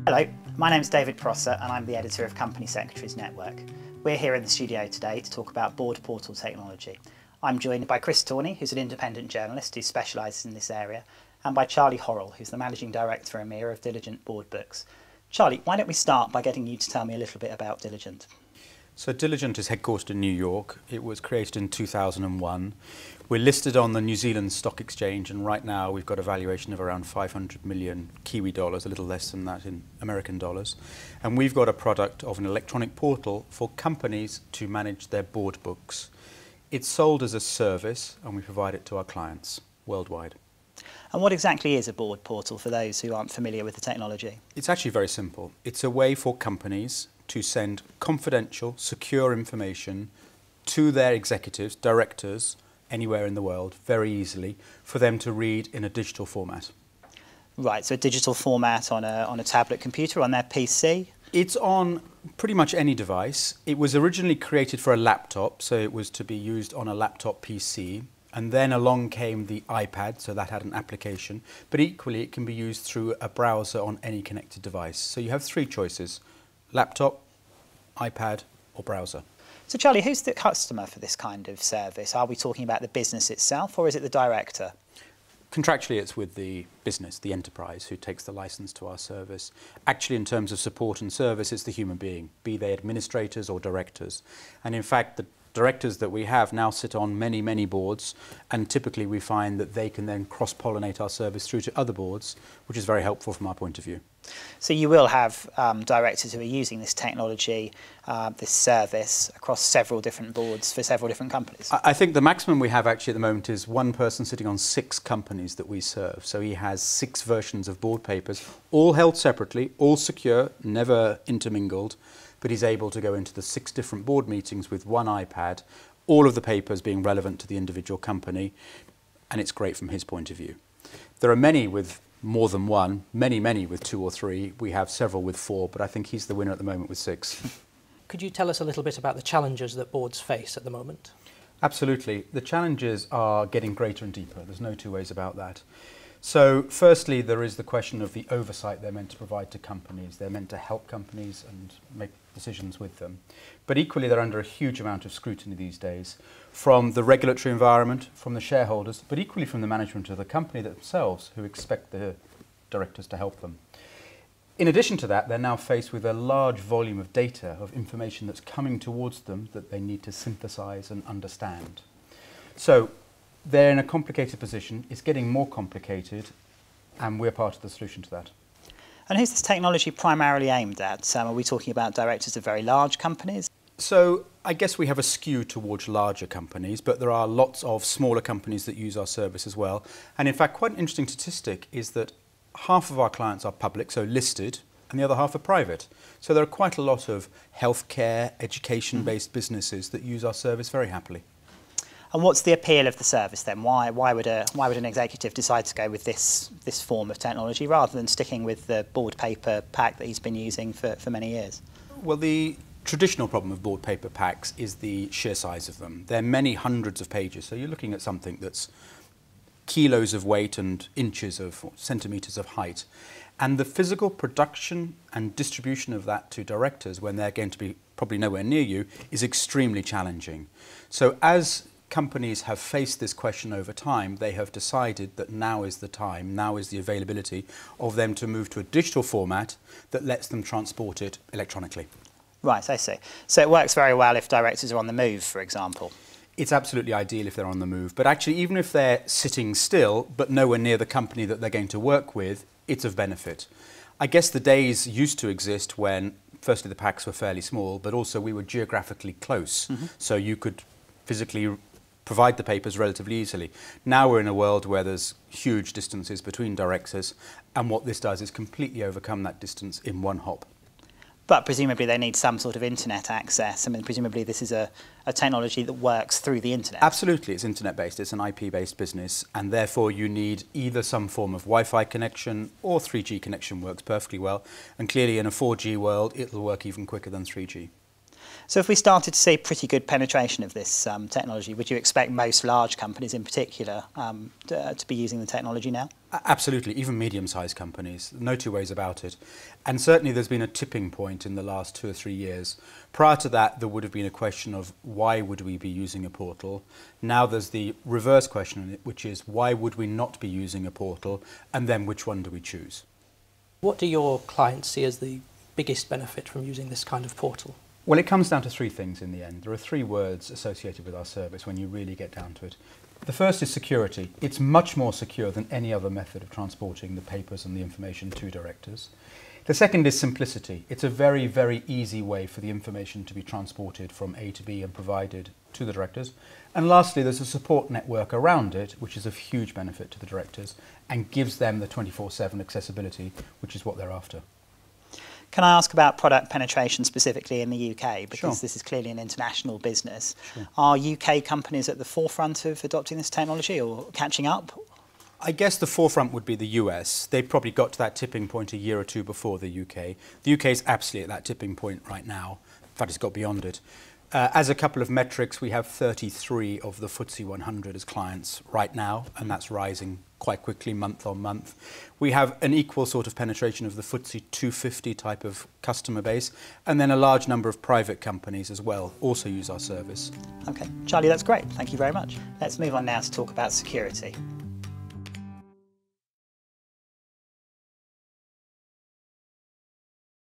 Hello, my name's David Prosser and I'm the editor of Company Secretaries Network. We're here in the studio today to talk about board portal technology. I'm joined by Chris Tawney, who's an independent journalist who specialises in this area, and by Charlie Horrell, who's the Managing Director EMEA of Diligent Boardbooks. Charlie, why don't we start by getting you to tell me a little bit about Diligent? So Diligent is headquartered in New York. It was created in 2001. We're listed on the New Zealand Stock Exchange, and right now we've got a valuation of around 500 million Kiwi dollars, a little less than that in American dollars. And we've got a product of an electronic portal for companies to manage their board books. It's sold as a service and we provide it to our clients worldwide. And what exactly is a board portal for those who aren't familiar with the technology? It's actually very simple. It's a way for companies to send confidential, secure information to their executives, directors, anywhere in the world, very easily, for them to read in a digital format. Right, so a digital format on a tablet computer, on their PC? It's on pretty much any device. It was originally created for a laptop, so it was to be used on a laptop PC. And then along came the iPad, so that had an application. But equally, it can be used through a browser on any connected device. So you have three choices: laptop, iPad, or browser. So Charlie, who's the customer for this kind of service? Are we talking about the business itself, or is it the director? Contractually, it's with the business, the enterprise, who takes the license to our service. Actually, in terms of support and service, it's the human being, be they administrators or directors. And in fact, the directors that we have now sit on many, many boards, and typically we find that they can then cross-pollinate our service through to other boards, which is very helpful from our point of view. So you will have directors who are using this technology, this service, across several different boards for several different companies? I think the maximum we have actually at the moment is one person sitting on 6 companies that we serve. So he has 6 versions of board papers, all held separately, all secure, never intermingled, but he's able to go into the 6 different board meetings with one iPad, all of the papers being relevant to the individual company, and it's great from his point of view. There are many with more than one, many with 2 or 3. We have several with 4, but I think he's the winner at the moment with 6. Could you tell us a little bit about the challenges that boards face at the moment? Absolutely. The challenges are getting greater and deeper. There's no two ways about that. So firstly, there is the question of the oversight they're meant to provide to companies. They're meant to help companies and make decisions with them. But equally, they're under a huge amount of scrutiny these days from the regulatory environment, from the shareholders, but equally from the management of the company themselves, who expect the directors to help them. In addition to that, they're now faced with a large volume of data, of information that's coming towards them that they need to synthesize and understand. So they're in a complicated position. It's getting more complicated, and we're part of the solution to that. And who's this technology primarily aimed at? Are we talking about directors of very large companies? So I guess we have a skew towards larger companies, but there are lots of smaller companies that use our service as well. And in fact, quite an interesting statistic is that half of our clients are public, so listed, and the other half are private. So there are quite a lot of healthcare, education-based businesses that use our service very happily. And what's the appeal of the service then? Why would an executive decide to go with this form of technology rather than sticking with the board paper pack that he's been using for many years? Well, the traditional problem of board paper packs is the sheer size of them. They're many hundreds of pages, so you're looking at something that's kilos of weight and inches of, or centimetres of height. And the physical production and distribution of that to directors when they're going to be probably nowhere near you is extremely challenging. So as companies have faced this question over time, they have decided that now is the time, now is the availability of them to move to a digital format that lets them transport it electronically. Right, I see. So it works very well if directors are on the move, for example. It's absolutely ideal if they're on the move, but actually even if they're sitting still but nowhere near the company that they're going to work with, it's of benefit. I guess the days used to exist when firstly the packs were fairly small, but also we were geographically close, so you could physically provide the papers relatively easily. Now we're in a world where there's huge distances between directors, and what this does is completely overcome that distance in one hop. But presumably they need some sort of internet access. I mean, presumably this is a technology that works through the internet. Absolutely, it's internet-based, it's an IP-based business, and therefore you need either some form of Wi-Fi connection or 3G connection works perfectly well, and clearly in a 4G world it'll work even quicker than 3G. So if we started to see pretty good penetration of this technology, would you expect most large companies in particular to be using the technology now? Absolutely, even medium-sized companies, no two ways about it. And certainly there's been a tipping point in the last 2 or 3 years. Prior to that, there would have been a question of why would we be using a portal? Now there's the reverse question, which is why would we not be using a portal, and then which one do we choose? What do your clients see as the biggest benefit from using this kind of portal? Well, it comes down to 3 things in the end. There are 3 words associated with our service when you really get down to it. The first is security. It's much more secure than any other method of transporting the papers and the information to directors. The second is simplicity. It's a very, very easy way for the information to be transported from A to B and provided to the directors. And lastly, there's a support network around it, which is of huge benefit to the directors and gives them the 24/7 accessibility, which is what they're after. Can I ask about product penetration specifically in the UK? Because Sure. this is clearly an international business. Sure. Are UK companies at the forefront of adopting this technology or catching up? I guess the forefront would be the US. They probably got to that tipping point a year or 2 before the UK. The UK is absolutely at that tipping point right now. In fact, it's got beyond it. As a couple of metrics, we have 33 of the FTSE 100 as clients right now, and that's rising quite quickly month on month. We have an equal sort of penetration of the FTSE 250 type of customer base, and then a large number of private companies as well also use our service. Okay, Charlie, that's great. Thank you very much. Let's move on now to talk about security.